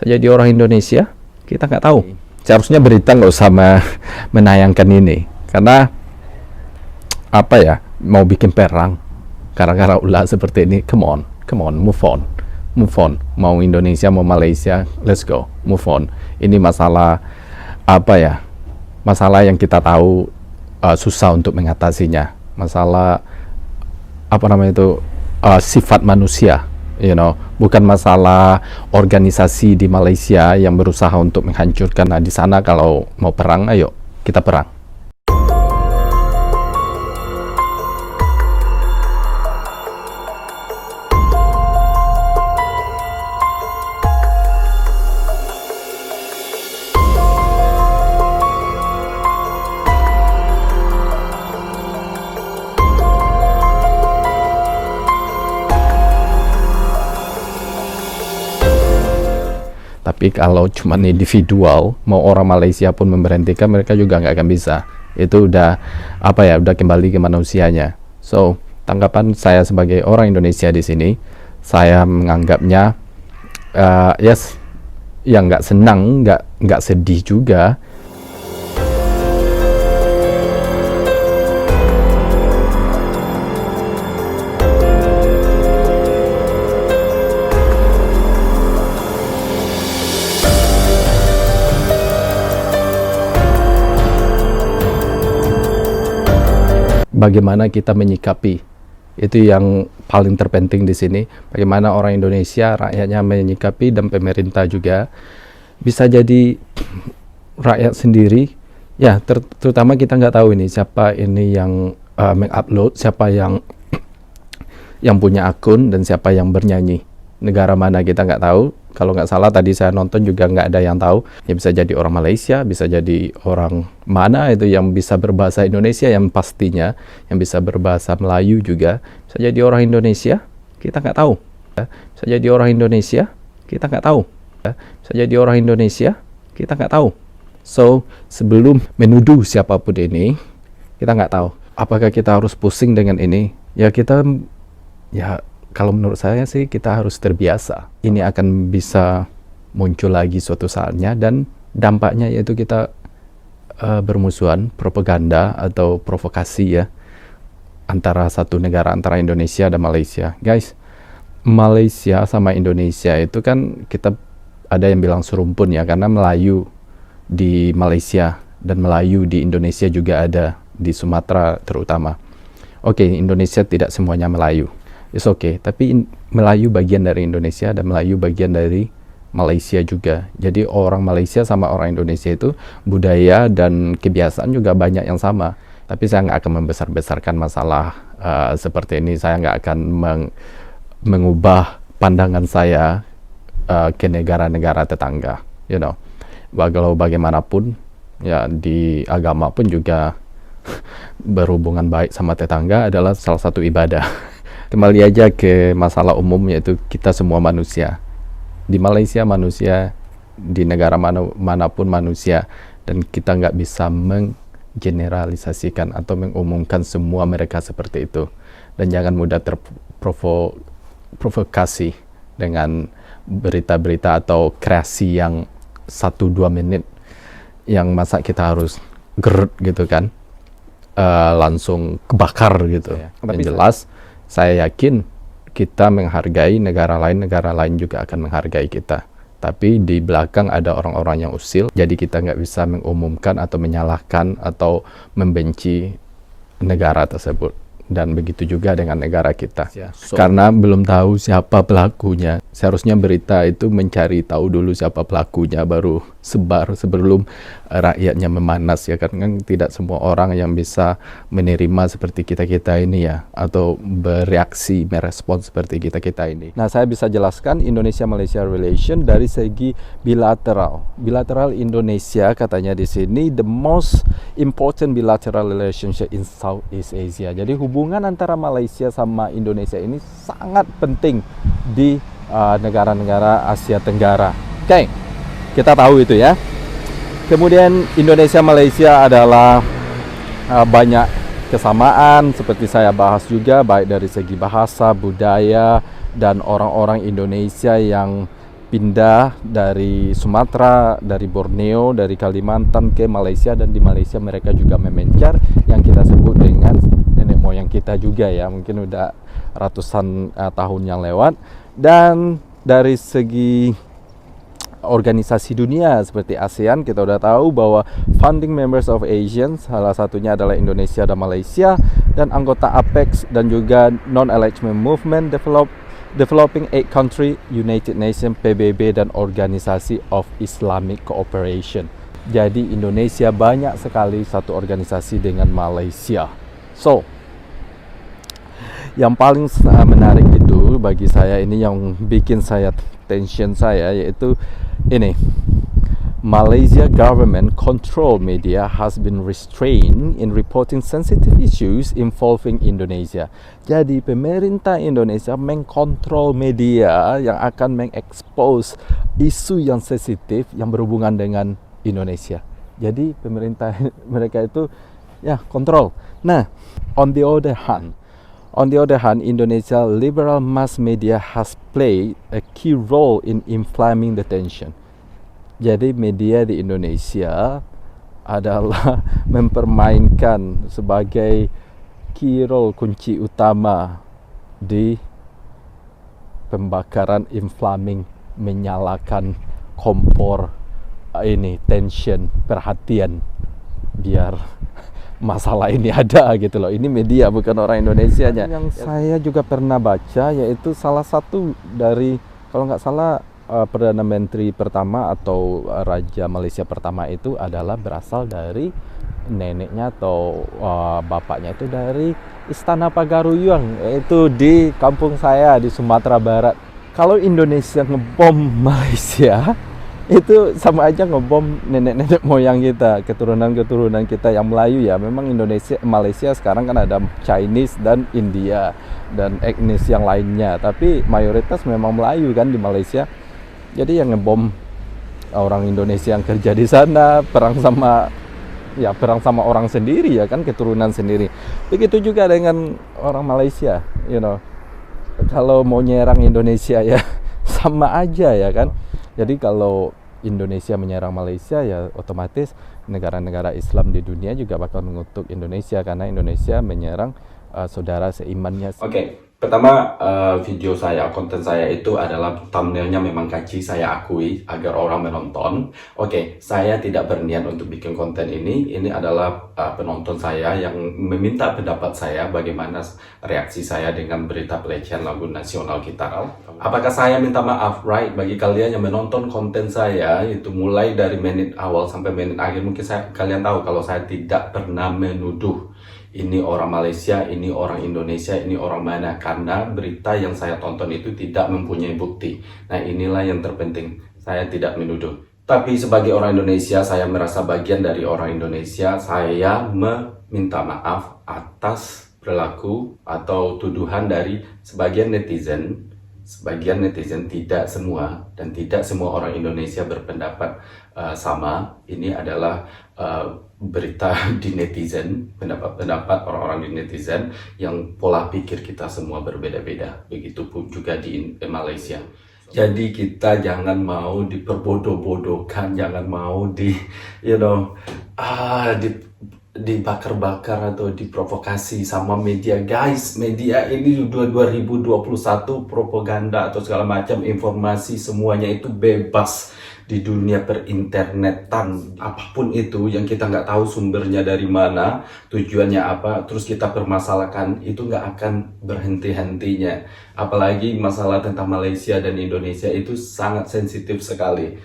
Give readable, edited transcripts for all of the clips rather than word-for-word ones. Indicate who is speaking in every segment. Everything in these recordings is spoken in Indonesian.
Speaker 1: Bisa jadi orang Indonesia, kita nggak tahu. Seharusnya berita nggak usah menayangkan ini, karena apa ya, mau bikin perang gara-gara ulah seperti ini. Come on, move on. Mau Indonesia, mau Malaysia, let's go, move on. Ini masalah apa ya? Masalah yang kita tahu susah untuk mengatasinya. Masalah apa namanya itu, sifat manusia, bukan masalah organisasi di Malaysia yang berusaha untuk menghancurkan. Nah, di sana kalau mau perang, ayo kita perang. Tapi kalau cuma individual, mau orang Malaysia pun memberhentikan, mereka juga nggak akan bisa. Itu udah apa ya, udah kembali ke manusianya. So, tanggapan saya sebagai orang Indonesia di sini, saya menganggapnya yes, ya nggak senang, nggak sedih juga. Bagaimana kita menyikapi, itu yang paling terpenting di sini. Bagaimana orang Indonesia, rakyatnya menyikapi, dan pemerintah juga. Bisa jadi rakyat sendiri, ya terutama kita nggak tahu ini siapa ini yang mengupload, siapa yang punya akun, dan siapa yang bernyanyi. Negara mana kita nggak tahu. Kalau nggak salah tadi saya nonton juga nggak ada yang tahu. Ya bisa jadi orang Malaysia, bisa jadi orang mana itu yang bisa berbahasa Indonesia, yang pastinya yang bisa berbahasa Melayu juga. Bisa jadi orang Indonesia, kita nggak tahu. Bisa jadi orang Indonesia, kita nggak tahu. Bisa jadi orang Indonesia, kita nggak tahu. So, sebelum menuduh siapapun ini, kita nggak tahu. Apakah kita harus pusing dengan ini? Ya kalau menurut saya sih kita harus terbiasa. Ini akan bisa muncul lagi suatu saatnya, dan dampaknya yaitu kita bermusuhan, propaganda atau provokasi ya, antara satu negara, antara Indonesia dan Malaysia. Guys, Malaysia sama Indonesia itu kan kita ada yang bilang serumpun ya, karena Melayu di Malaysia dan Melayu di Indonesia juga ada, di Sumatera terutama. Oke, Indonesia tidak semuanya Melayu. It's okay, tapi Melayu bagian dari Indonesia dan Melayu bagian dari Malaysia juga. Jadi orang Malaysia sama orang Indonesia itu budaya dan kebiasaan juga banyak yang sama. Tapi saya nggak akan membesar-besarkan masalah seperti ini. Saya nggak akan mengubah pandangan saya ke negara-negara tetangga. Walau bagaimanapun, ya di agama pun juga berhubungan baik sama tetangga adalah salah satu ibadah. Kembali aja ke masalah umum, yaitu kita semua manusia. Di Malaysia manusia, di negara manapun manusia, dan kita nggak bisa menggeneralisasikan atau mengumumkan semua mereka seperti itu. Dan jangan mudah terprovokasi dengan berita-berita atau kreasi yang 1-2 menit, yang masa kita harus gerut gitu kan, langsung kebakar gitu. Yang jelas, saya yakin kita menghargai negara lain juga akan menghargai kita. Tapi di belakang ada orang-orang yang usil, jadi kita nggak bisa mengumumkan atau menyalahkan atau membenci negara tersebut. Dan begitu juga dengan negara kita. Karena belum tahu siapa pelakunya. Seharusnya berita itu mencari tahu dulu siapa pelakunya, baru sebar sebelum rakyatnya memanas ya. Kan tidak semua orang yang bisa menerima seperti kita-kita ini ya, atau bereaksi, merespon seperti kita-kita ini. Nah, saya bisa jelaskan Indonesia-Malaysia relation dari segi bilateral. Bilateral Indonesia katanya di sini the most important bilateral relationship in Southeast Asia. Jadi hubungan antara Malaysia sama Indonesia ini sangat penting di negara-negara Asia Tenggara. Oke, kita tahu itu ya. Kemudian Indonesia Malaysia adalah banyak kesamaan seperti saya bahas juga, baik dari segi bahasa, budaya, dan orang-orang Indonesia yang pindah dari Sumatera, dari Borneo, dari Kalimantan ke Malaysia, dan di Malaysia mereka juga memencar yang kita sebut dengan nenek moyang kita juga ya, mungkin udah ratusan tahun yang lewat. Dan dari segi organisasi dunia seperti ASEAN, kita udah tahu bahwa founding members of ASEAN salah satunya adalah Indonesia dan Malaysia, dan anggota APEC dan juga Non-Alignment Movement Developing Aid Country, United Nations, PBB, dan Organisasi of Islamic Cooperation. Jadi Indonesia banyak sekali satu organisasi dengan Malaysia. So, yang paling menarik itu bagi saya, ini yang bikin saya tension saya, yaitu ini: Malaysia government control media has been restrained in reporting sensitive issues involving Indonesia. Jadi pemerintah Indonesia mengkontrol media yang akan mengekspos isu yang sensitif yang berhubungan dengan Indonesia. Jadi pemerintah mereka itu ya kontrol. Nah, on the other hand, Indonesia liberal mass media has played a key role in inflaming the tension. Jadi media di Indonesia adalah mempermainkan sebagai key role, kunci utama di pembakaran, inflaming, menyalakan kompor ini, tension, perhatian, biar masalah ini ada gitu loh. Ini media, bukan orang Indonesianya. Yang saya juga pernah baca, yaitu salah satu dari, kalau nggak salah, Perdana Menteri pertama atau Raja Malaysia pertama itu adalah berasal dari neneknya atau bapaknya itu dari Istana Pagaruyung, yaitu di kampung saya di Sumatera Barat. Kalau Indonesia ngebom Malaysia, itu sama aja ngebom nenek-nenek moyang kita, keturunan-keturunan kita yang Melayu ya. Memang Malaysia sekarang kan ada Chinese dan India dan etnis yang lainnya, tapi mayoritas memang Melayu kan di Malaysia. Jadi yang ngebom orang Indonesia yang kerja di sana, perang sama orang sendiri ya kan, keturunan sendiri. Begitu juga dengan orang Malaysia, kalau mau nyerang Indonesia ya sama aja ya kan. Jadi kalau Indonesia menyerang Malaysia, ya otomatis negara-negara Islam di dunia juga bakal mengutuk Indonesia karena Indonesia menyerang saudara seimannya. Oke. Pertama, konten saya itu adalah thumbnailnya memang catchy, saya akui, agar orang menonton. Oke, saya tidak berniat untuk bikin konten ini. Ini adalah penonton saya yang meminta pendapat saya bagaimana reaksi saya dengan berita pelecehan lagu nasional kita. Apakah saya minta maaf? Right, bagi kalian yang menonton konten saya, itu mulai dari menit awal sampai menit akhir, mungkin kalian tahu kalau saya tidak pernah menuduh ini orang Malaysia, ini orang Indonesia, ini orang mana, karena berita yang saya tonton itu tidak mempunyai bukti. Nah, inilah yang terpenting, saya tidak menuduh. Tapi sebagai orang Indonesia, saya merasa bagian dari orang Indonesia. Saya meminta maaf atas perilaku atau tuduhan dari sebagian netizen. Sebagian netizen, tidak semua, dan tidak semua orang Indonesia berpendapat sama. Ini adalah berita di netizen, pendapat orang-orang di netizen yang pola pikir kita semua berbeda-beda. Begitupun juga di Malaysia. Jadi kita jangan mau diperbodoh-bodohkan, jangan mau dibakar-bakar atau diprovokasi sama media. Guys, media ini 2021 propaganda atau segala macam informasi, semuanya itu bebas di dunia perinternetan. Apapun itu yang kita nggak tahu sumbernya dari mana, tujuannya apa, terus kita permasalahkan, itu nggak akan berhenti-hentinya. Apalagi masalah tentang Malaysia dan Indonesia itu sangat sensitif sekali,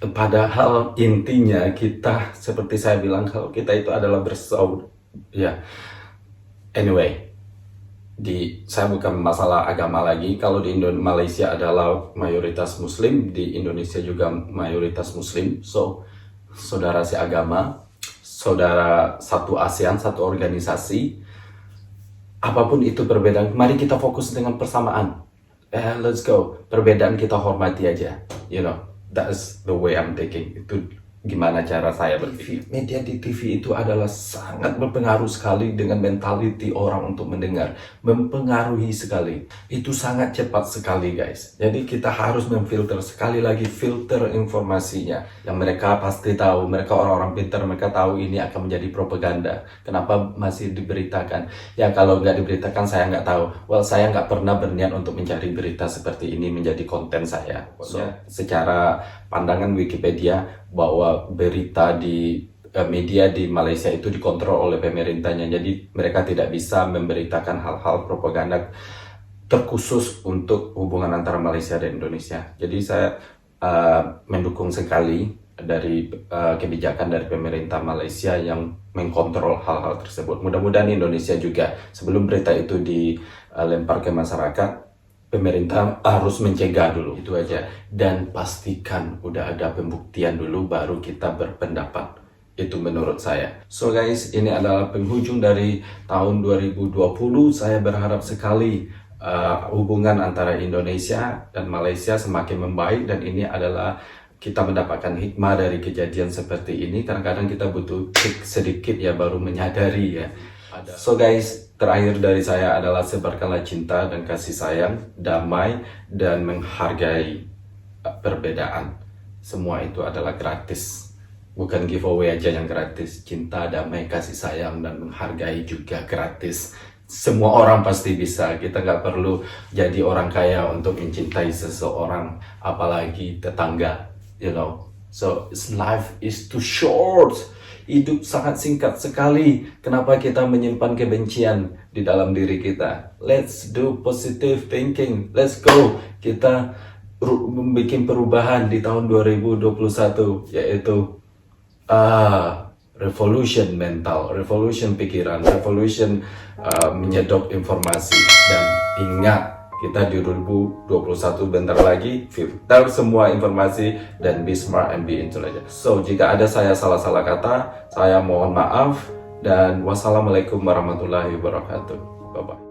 Speaker 1: Padahal intinya kita, seperti saya bilang, kalau kita itu adalah bersaudara. Ya, anyway, saya bukan masalah agama lagi. Kalau di Malaysia adalah mayoritas Muslim, di Indonesia juga mayoritas Muslim. So, saudara seagama, saudara satu ASEAN, satu organisasi. Apapun itu perbedaan, mari kita fokus dengan persamaan. Let's go. Perbedaan kita hormati aja, That's the way I'm taking. Itu gimana cara saya berpikir. Media di TV itu adalah sangat berpengaruh sekali dengan mentality orang untuk mendengar. Mempengaruhi sekali. Itu sangat cepat sekali guys. Jadi kita harus memfilter, sekali lagi filter informasinya. Yang mereka pasti tahu, mereka orang-orang pintar, mereka tahu ini akan menjadi propaganda. Kenapa masih diberitakan? Ya kalau nggak diberitakan saya nggak tahu. Well, saya nggak pernah berniat untuk mencari berita seperti ini menjadi konten saya. So, secara pandangan Wikipedia, bahwa berita di media di Malaysia itu dikontrol oleh pemerintahnya, jadi mereka tidak bisa memberitakan hal-hal propaganda terkhusus untuk hubungan antara Malaysia dan Indonesia. Jadi saya mendukung sekali dari kebijakan dari pemerintah Malaysia yang mengkontrol hal-hal tersebut. Mudah-mudahan Indonesia juga sebelum berita itu dilempar ke masyarakat, pemerintah harus mencegah dulu, itu aja. Dan pastikan udah ada pembuktian dulu baru kita berpendapat. Itu menurut saya. So guys, ini adalah penghujung dari tahun 2020. Saya berharap sekali hubungan antara Indonesia dan Malaysia semakin membaik, dan ini adalah kita mendapatkan hikmah dari kejadian seperti ini. Kadang-kadang kita butuh sedikit ya baru menyadari ya. So guys, terakhir dari saya adalah sebarkanlah cinta dan kasih sayang, damai, dan menghargai perbedaan. Semua itu adalah gratis. Bukan giveaway aja yang gratis. Cinta, damai, kasih sayang, dan menghargai juga gratis. Semua orang pasti bisa. Kita nggak perlu jadi orang kaya untuk mencintai seseorang, apalagi tetangga, you know. So, life is too short. Hidup sangat singkat sekali. Kenapa kita menyimpan kebencian di dalam diri kita? Let's do positive thinking. Let's go. Kita membuat perubahan di tahun 2021, yaitu revolution mental, revolution pikiran, revolution menyedot informasi. Dan ingat, kita di 2021 bentar lagi filter semua informasi dan be smart and be intelligent. So, jika ada saya salah-salah kata, saya mohon maaf, dan wassalamualaikum warahmatullahi wabarakatuh. Bye-bye.